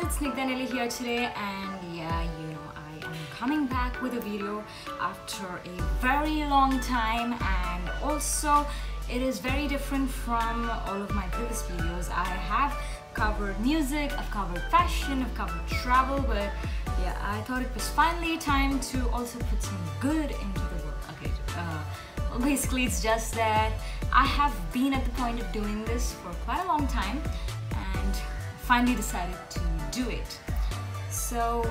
it's Snigdha Nelli here today, and yeah, I am coming back with a video after a very long time, and also it is very different from all of my previous videos. I have covered music, I've covered fashion, I've covered travel, but yeah, I thought it was finally time to also put some good into the work. Okay, well, basically it's just that I have been at the point of doing this for quite a long time and finally decided to do it. So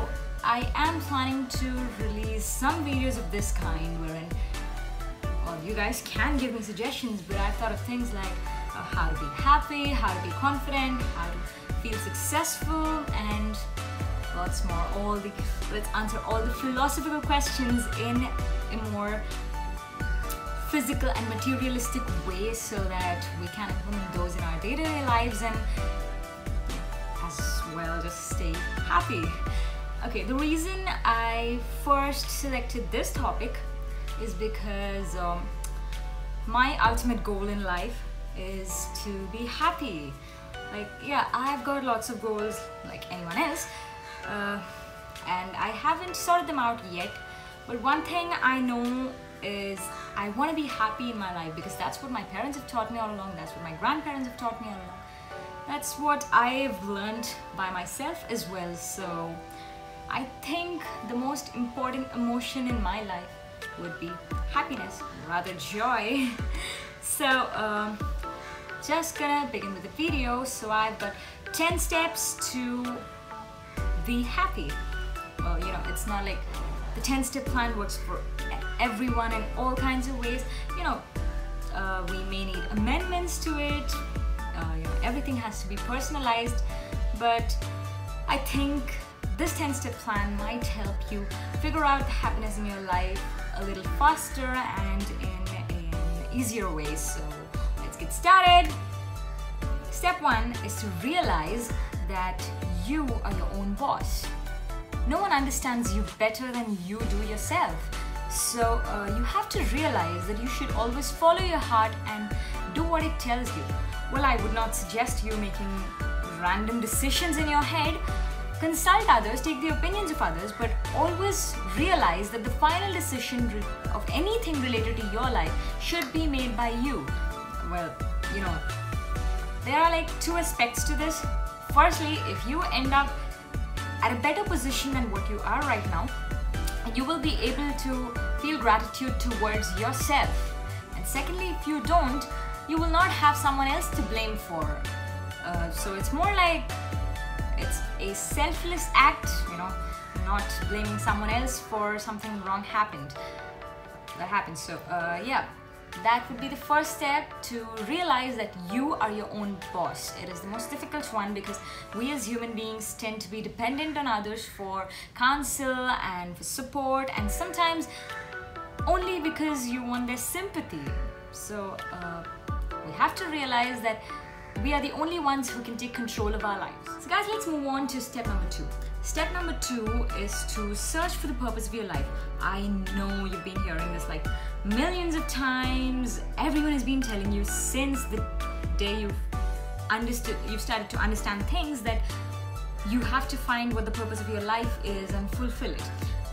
I am planning to release some videos of this kind wherein, well, you guys can give me suggestions, but I've thought of things like how to be happy, how to be confident, how to feel successful, and lots more. Let's answer all the philosophical questions in a more physical and materialistic way so that we can implement those in our day-to-day lives and as well just stay happy. Okay, the reason I first selected this topic is because my ultimate goal in life is to be happy. Like, yeah, I've got lots of goals like anyone else, and I haven't sorted them out yet, but one thing I know is I want to be happy in my life because that's what my parents have taught me all along, that's what my grandparents have taught me all along, that's what I've learned by myself as well. So I think the most important emotion in my life would be happiness, rather joy. So just gonna begin with the video. So I've got 10 steps to be happy. Well, it's not like the 10-step plan works for everyone in all kinds of ways. We may need amendments to it. Everything has to be personalized, but I think this 10-step plan might help you figure out the happiness in your life a little faster and in an easier way. So let's get started. Step 1 is to realize that you are your own boss. No one understands you better than you do yourself. So you have to realize that you should always follow your heart and do what it tells you. Well, I would not suggest you making random decisions in your head. Consult others, take the opinions of others, but always realize that the final decision of anything related to your life should be made by you. Well, there are like two aspects to this. Firstly, if you end up at a better position than what you are right now, you will be able to feel gratitude towards yourself. And secondly, if you don't, you will not have someone else to blame for. So it's more like it's a selfless act, not blaming someone else for something wrong that happened. So yeah, that would be the first step, to realize that you are your own boss. It is the most difficult one because we as human beings tend to be dependent on others for counsel and for support, and sometimes only because you want their sympathy. So we have to realize that we are the only ones who can take control of our lives. So guys, let's move on to step number 2. Step number 2 is to search for the purpose of your life. I know you've been hearing this like millions of times. Everyone has been telling you since the day you've started to understand things that you have to find what the purpose of your life is and fulfill it.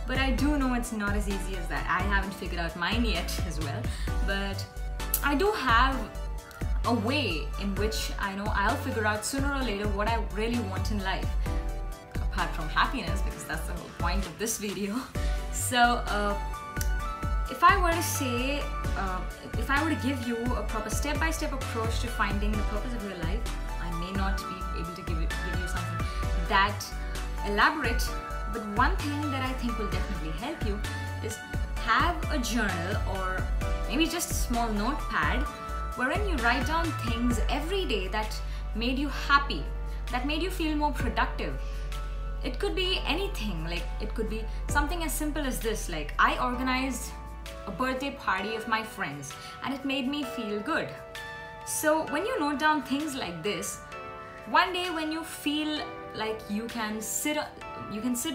But I do know it's not as easy as that. I haven't figured out mine yet as well, but I do have a way in which I know I'll figure out sooner or later what I really want in life, apart from happiness, because that's the whole point of this video. So if I were to say, if I were to give you a proper step-by-step approach to finding the purpose of your life, I may not be able to give you something that elaborate, but one thing that I think will definitely help you is have a journal or maybe just a small notepad wherein you write down things every day that made you happy, that made you feel more productive. It could be anything, like it could be something as simple as this, like I organized a birthday party of my friends and it made me feel good. So when you note down things like this, one day when you feel like you can sit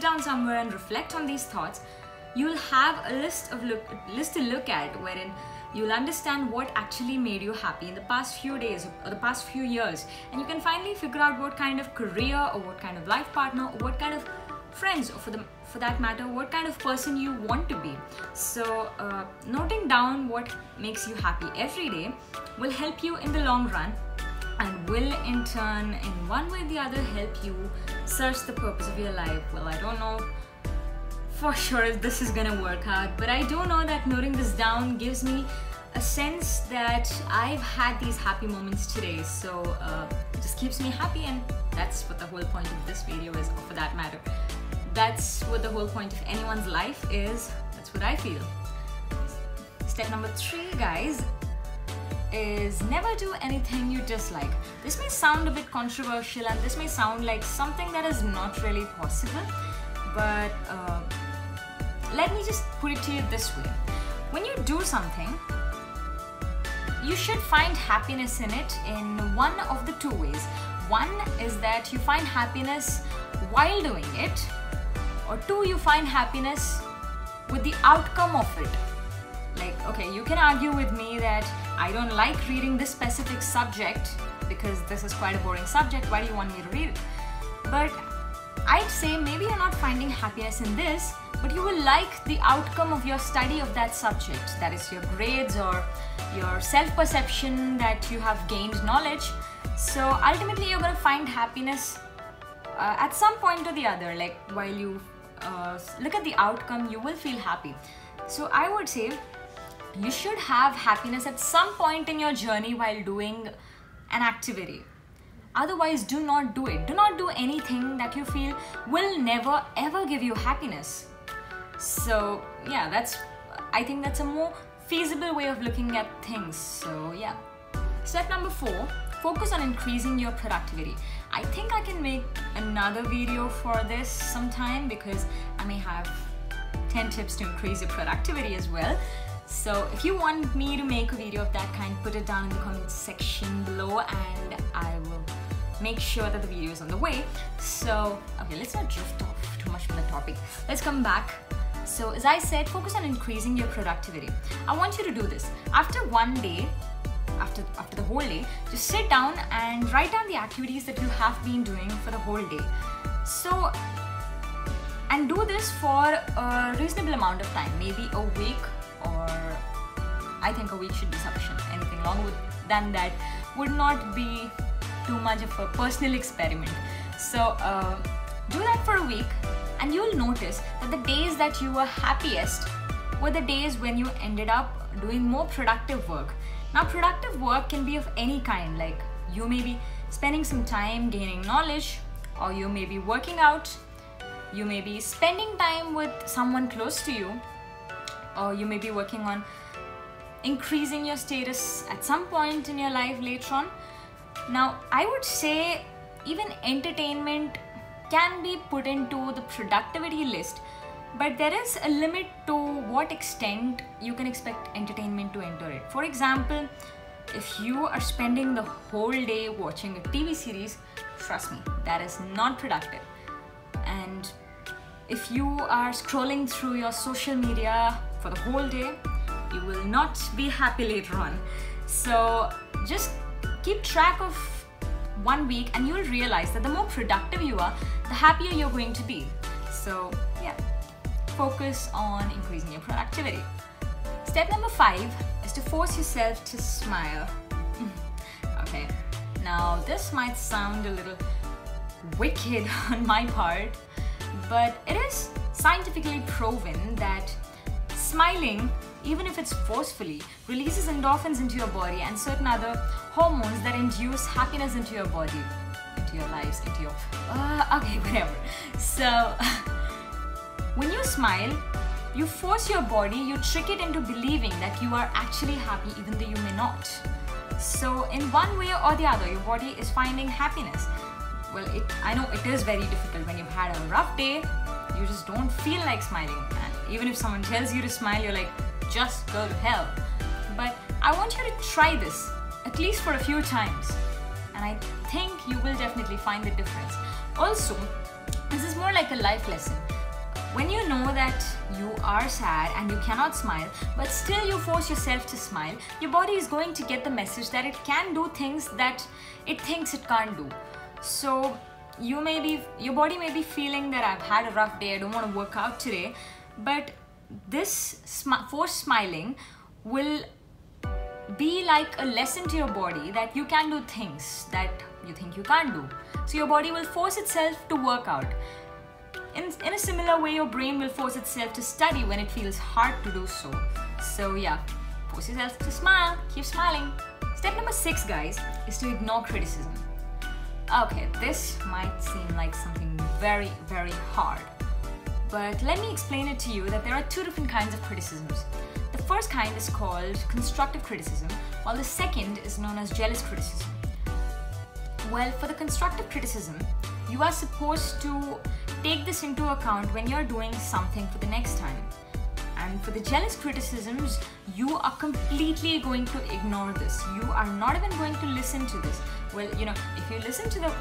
down somewhere and reflect on these thoughts, you'll have a list to look at wherein You'll understand what actually made you happy in the past few days or the past few years, and you can finally figure out what kind of career or what kind of life partner or what kind of friends, or for that matter, what kind of person you want to be. So noting down what makes you happy every day will help you in the long run, and will in turn, in one way or the other, help you search the purpose of your life. Well, I don't know for sure if this is gonna work out, but I do know that noting this down gives me a sense that I've had these happy moments today. So it just keeps me happy, and that's what the whole point of this video is, or for that matter, that's what the whole point of anyone's life is. That's what I feel. Step number 3, guys, is never do anything you dislike. This may sound a bit controversial, and this may sound like something that is not really possible, but let me just put it to you this way. When you do something, you should find happiness in it in one of the 2 ways. One is that you find happiness while doing it, or 2, you find happiness with the outcome of it. Like, okay, you can argue with me that I don't like reading this specific subject because this is quite a boring subject, why do you want me to read it? But I'd say maybe you're not finding happiness in this, but you will like the outcome of your study of that subject. That is your grades or your self-perception that you have gained knowledge. So ultimately you're going to find happiness at some point or the other. Like while you look at the outcome, you will feel happy. So I would say you should have happiness at some point in your journey while doing an activity. Otherwise, do not do it. Do not do anything that you feel will never ever give you happiness. So yeah, I think that's a more feasible way of looking at things. So yeah. Step number 4, focus on increasing your productivity. I think I can make another video for this sometime, because I may have 10 tips to increase your productivity as well. So if you want me to make a video of that kind, put it down in the comment section below, and I will make sure that the video is on the way. So okay, let's not drift off too much from the topic. Let's come back. So as I said, focus on increasing your productivity. I want you to do this. After one day, after the whole day, just sit down and write down the activities that you have been doing for the whole day. So, and do this for a reasonable amount of time, maybe a week, or I think a week should be sufficient. Anything longer than that would not be too much of a personal experiment. So do that for a week, and you'll notice that the days that you were happiest were the days when you ended up doing more productive work. Now, productive work can be of any kind. Like you may be spending some time gaining knowledge, or you may be working out, you may be spending time with someone close to you, or you may be working on increasing your status at some point in your life later on. Now, I would say even entertainment can be put into the productivity list, but there is a limit to what extent you can expect entertainment to enter it. For example, if you are spending the whole day watching a TV series, trust me, that is not productive. And if you are scrolling through your social media for the whole day, you will not be happy later on. So just keep track of 1 week, and you'll realize that the more productive you are, the happier you're going to be. So yeah, focus on increasing your productivity. Step number 5 is to force yourself to smile. Okay, now this might sound a little wicked on my part, but it is scientifically proven that smiling, even if it's forcefully, releases endorphins into your body and certain other hormones that induce happiness into your body, into your lives, into your... okay, whatever. So, when you smile, you force your body, you trick it into believing that you are actually happy even though you may not. So, in one way or the other, your body is finding happiness. Well, I know it is very difficult when you've had a rough day, you just don't feel like smiling. And even if someone tells you to smile, you're like, just go to hell. But I want you to try this, at least for a few times. And I think you will definitely find the difference. Also, this is more like a life lesson. when you know that you are sad and you cannot smile, but still you force yourself to smile, your body is going to get the message that it can do things that it thinks it can't do. So your body may be feeling that I've had a rough day, I don't want to work out today, but this forced smiling will be like a lesson to your body that you can do things that you think you can't do. So your body will force itself to work out. In a similar way, your brain will force itself to study when it feels hard to do so. So yeah, force yourself to smile, keep smiling. Step number 6, guys, is to ignore criticism. Okay, this might seem like something very, very hard, but let me explain it to you that there are 2 different kinds of criticisms. The first kind is called constructive criticism, while the second is known as jealous criticism. Well, for the constructive criticism, you are supposed to take this into account when you're doing something for the next time. And for the jealous criticisms, you are completely going to ignore this. You are not even going to listen to this. Well, if you listen to the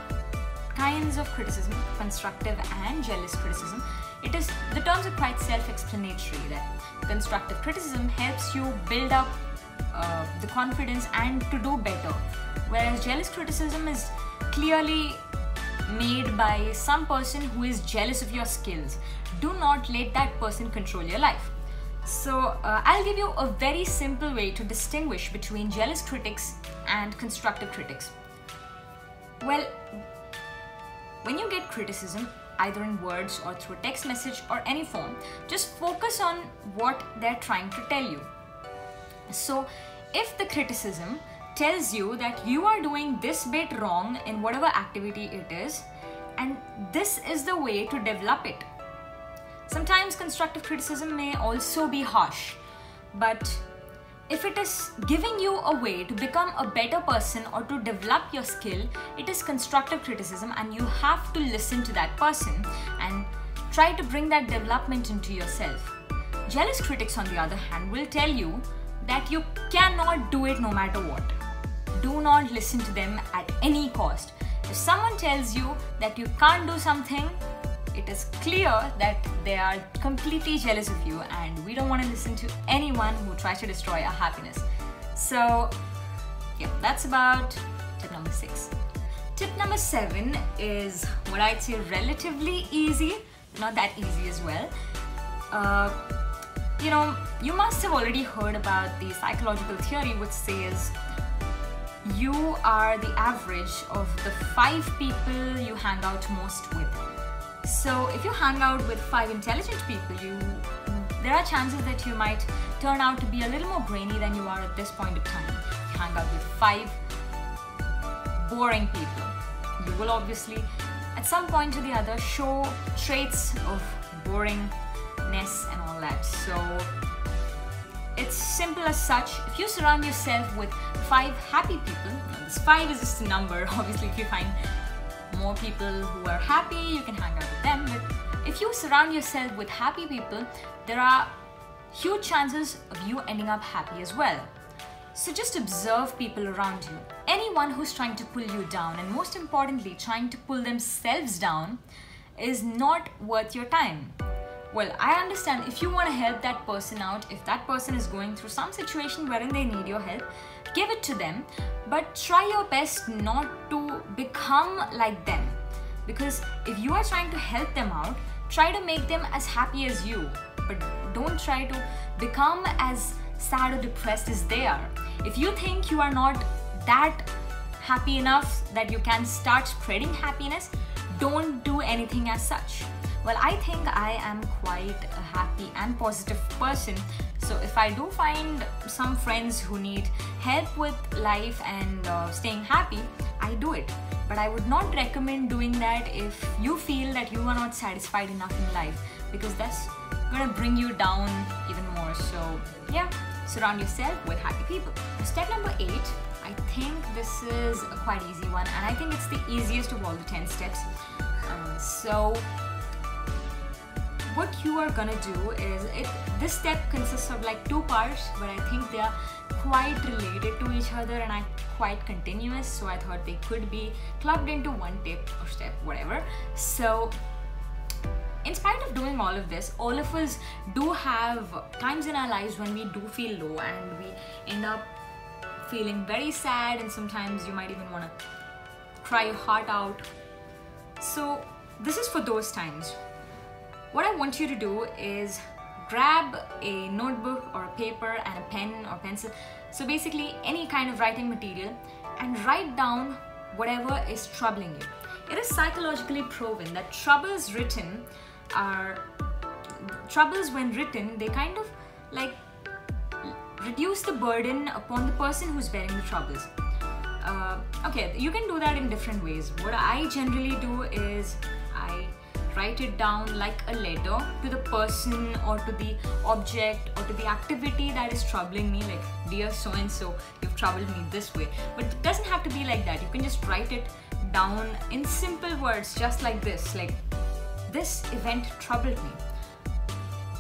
kinds of criticism, constructive and jealous criticism, the terms are quite self-explanatory. That constructive criticism helps you build up the confidence and to do better, whereas jealous criticism is clearly made by some person who is jealous of your skills. Do not let that person control your life. So I'll give you a very simple way to distinguish between jealous critics and constructive critics. Well, when you get criticism, either in words or through text message or any form, just focus on what they're trying to tell you. So if the criticism tells you that you are doing this bit wrong in whatever activity it is, and this is the way to develop it. Sometimes constructive criticism may also be harsh, but if it is giving you a way to become a better person or to develop your skill, it is constructive criticism, and you have to listen to that person and try to bring that development into yourself. Jealous critics, on the other hand, will tell you that you cannot do it no matter what. Do not listen to them at any cost. If someone tells you that you can't do something, it is clear that they are completely jealous of you, and we don't want to listen to anyone who tries to destroy our happiness. So yeah, that's about tip number 6. Tip number 7 is what I'd say relatively easy, not that easy as well. You must have already heard about the psychological theory which says you are the average of the 5 people you hang out most with. So if you hang out with 5 intelligent people, there are chances that you might turn out to be a little more brainy than you are at this point of time. If you hang out with 5 boring people, you will obviously at some point or the other show traits of boringness and all that. So it's simple as such. If you surround yourself with 5 happy people, this 5 is just a number. Obviously, if you find more people who are happy, you can hang out with them. But if you surround yourself with happy people, there are huge chances of you ending up happy as well. So just observe people around you. Anyone who's trying to pull you down, and most importantly, trying to pull themselves down, is not worth your time. Well, I understand if you want to help that person out, if that person is going through some situation wherein they need your help, give it to them, but try your best not to become like them. Because if you are trying to help them out, try to make them as happy as you, but don't try to become as sad or depressed as they are. If you think you are not that happy enough that you can start spreading happiness, don't do anything as such. Well, I think I am quite a happy and positive person. So if I do find some friends who need help with life and staying happy, I do it. But I would not recommend doing that if you feel that you are not satisfied enough in life, because that's gonna bring you down even more. So yeah, surround yourself with happy people. Step number 8, I think this is a quite easy one, and I think it's the easiest of all the 10 steps. So what you are gonna do is, this step consists of like 2 parts, but I think they are quite related to each other and are quite continuous, so I thought they could be clubbed into one tip or step, whatever. So in spite of doing all of this, all of us do have times in our lives when we do feel low and we end up feeling very sad, and sometimes you might even want to cry your heart out. So this is for those times. What I want you to do is grab a notebook or a paper and a pen or pencil, so basically any kind of writing material, and write down whatever is troubling you. It is psychologically proven that troubles when written, they kind of like reduce the burden upon the person who's bearing the troubles. Okay, you can do that in different ways. What I generally do is I write it down like a letter to the person or to the object or to the activity that is troubling me, like, dear so and so, you've troubled me this way. But it doesn't have to be like that. You can just write it down in simple words, just like this, like, this event troubled me.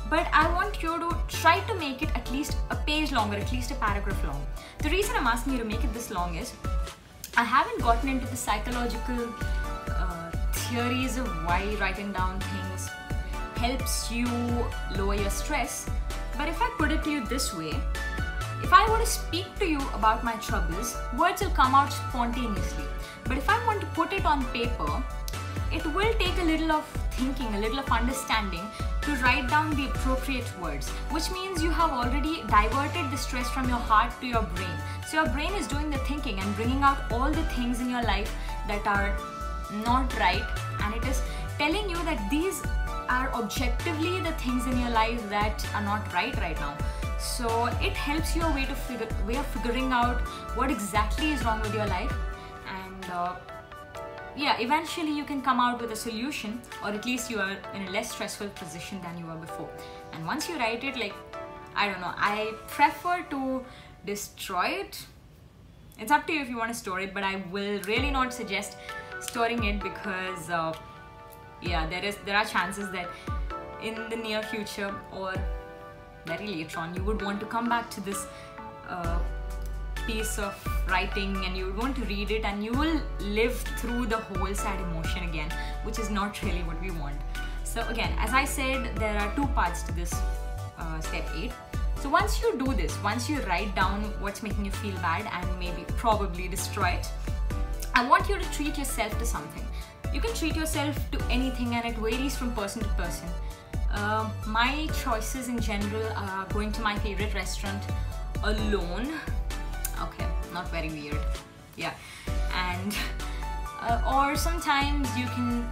But I want you to try to make it at least a page long, or at least a paragraph long. The reason I'm asking you to make it this long is I haven't gotten into the psychological theories of why writing down things helps you lower your stress. But if I put it to you this way, if I were to speak to you about my troubles, words will come out spontaneously. But if I want to put it on paper, it will take a little of thinking, a little of understanding to write down the appropriate words, which means you have already diverted the stress from your heart to your brain. So your brain is doing the thinking and bringing out all the things in your life that are not right, and it is telling you that these are objectively the things in your life that are not right now. So it helps you a way of figuring out what exactly is wrong with your life, and yeah, eventually you can come out with a solution, or at least you are in a less stressful position than you were before. And once you write it, like, I don't know, I prefer to destroy it. It's up to you if you want to store it, but I will really not suggest storing it, because yeah, there are chances that in the near future or very later on you would want to come back to this piece of writing, and you would want to read it, and you will live through the whole sad emotion again, which is not really what we want. So again, as I said, there are two parts to this step 8. So once you do this, once you write down what's making you feel bad and maybe probably destroy it, I want you to treat yourself to something. You can treat yourself to anything, and it varies from person to person. My choices in general are going to my favorite restaurant alone. Okay, not very weird. Yeah, and or sometimes you can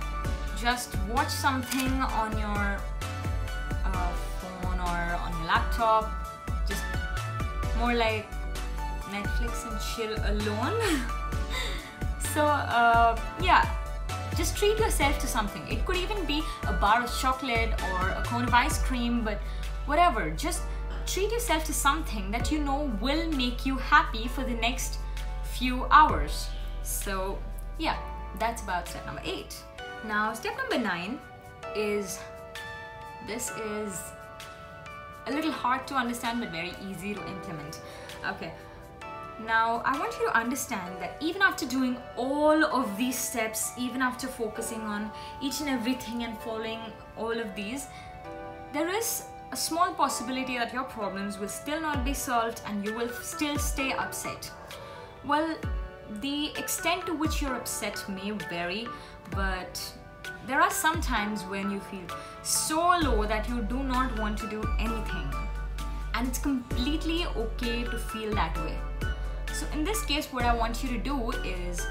just watch something on your phone or on your laptop, just more like Netflix and chill alone. So yeah, just treat yourself to something. It could even be a bar of chocolate or a cone of ice cream, but whatever, just treat yourself to something that you know will make you happy for the next few hours. So yeah, that's about step number 8. Now step number 9 is, this is a little hard to understand but very easy to implement. Okay, now I want you to understand that even after doing all of these steps, even after focusing on each and everything and following all of these, there is a small possibility that your problems will still not be solved and you will still stay upset. Well, the extent to which you're upset may vary, but there are some times when you feel so low that you do not want to do anything, and it's completely okay to feel that way. So in this case, what I want you to do is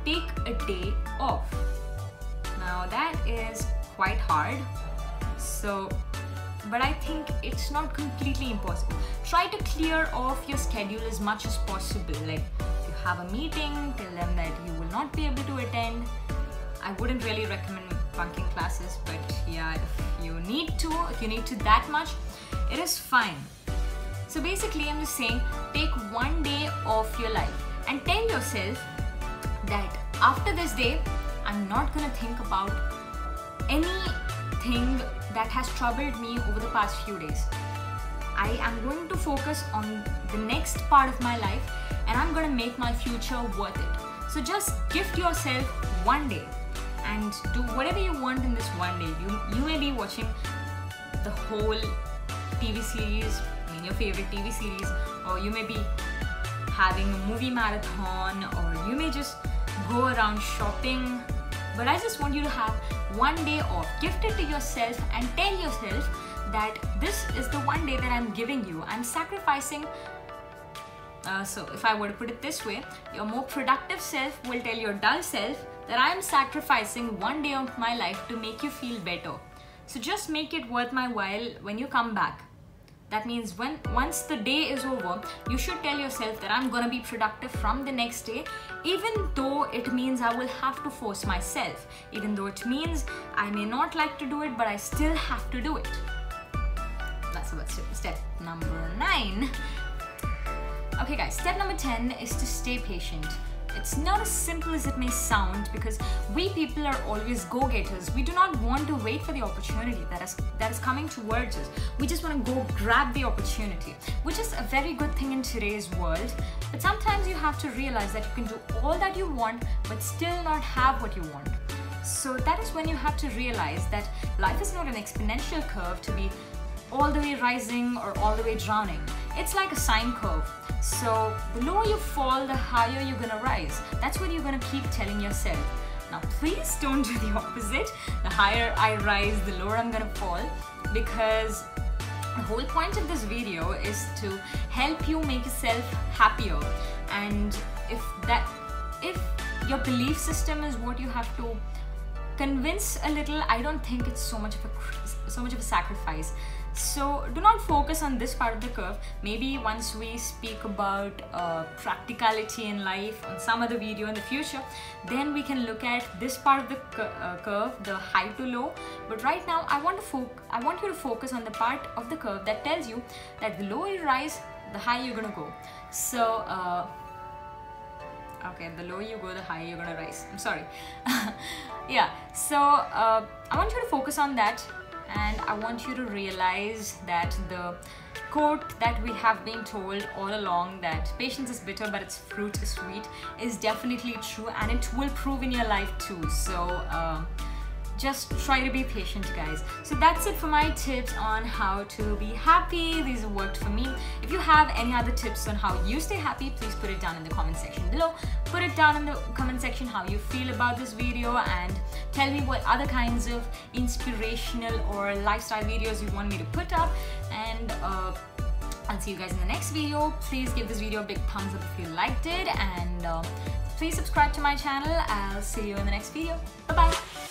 take a day off. Now that is quite hard, but I think it's not completely impossible. Try to clear off your schedule as much as possible. Like, if you have a meeting, tell them that you will not be able to attend. I wouldn't really recommend bunking classes, but yeah, if you need to that much, it is fine. So basically, I'm just saying, take one day off your life and tell yourself that after this day, I'm not gonna think about anything that has troubled me over the past few days. I am going to focus on the next part of my life, and I'm gonna make my future worth it. So just gift yourself one day and do whatever you want in this one day. You may be watching the whole TV series, I mean your favorite TV series, or you may be having a movie marathon, or you may just go around shopping. But I just want you to have one day off. Gift it to yourself and tell yourself that this is the one day that I'm giving you. I'm sacrificing. So if I were to put it this way, your more productive self will tell your dull self that I am sacrificing one day of my life to make you feel better. So just make it worth my while when you come back. That means once the day is over, you should tell yourself that I'm gonna be productive from the next day, even though it means I will have to force myself, even though it means I may not like to do it, but I still have to do it. That's about step number 9. Okay guys, step number 10 is to stay patient. It's not as simple as it may sound, because we people are always go-getters. We do not want to wait for the opportunity that is coming towards us. We just want to go grab the opportunity, which is a very good thing in today's world. But sometimes you have to realize that you can do all that you want but still not have what you want. So that is when you have to realize that life is not an exponential curve to be all the way rising or all the way drowning. It's like a sine curve. So the lower you fall, the higher you're gonna rise. That's what you're gonna keep telling yourself. Now please don't do the opposite. The higher I rise, the lower I'm gonna fall, because the whole point of this video is to help you make yourself happier. And if your belief system is what you have to convince a little, I don't think it's so much of a sacrifice. So do not focus on this part of the curve. Maybe once we speak about practicality in life on some other video in the future, then we can look at this part of the curve, the high to low. But right now I want you to focus on the part of the curve that tells you that the lower you rise, the higher you're gonna go. So okay, the lower you go, the higher you're gonna rise. I'm sorry. Yeah, so I want you to focus on that, and I want you to realize that the quote that we have been told all along, that patience is bitter but its fruit is sweet, is definitely true, and it will prove in your life too. So just try to be patient, guys. So that's it for my tips on how to be happy. These have worked for me. If you have any other tips on how you stay happy, please put it down in the comment section below. Put it down in the comment section how you feel about this video, and tell me what other kinds of inspirational or lifestyle videos you want me to put up. And I'll see you guys in the next video. Please give this video a big thumbs up if you liked it, and please subscribe to my channel. I'll see you in the next video. Bye bye.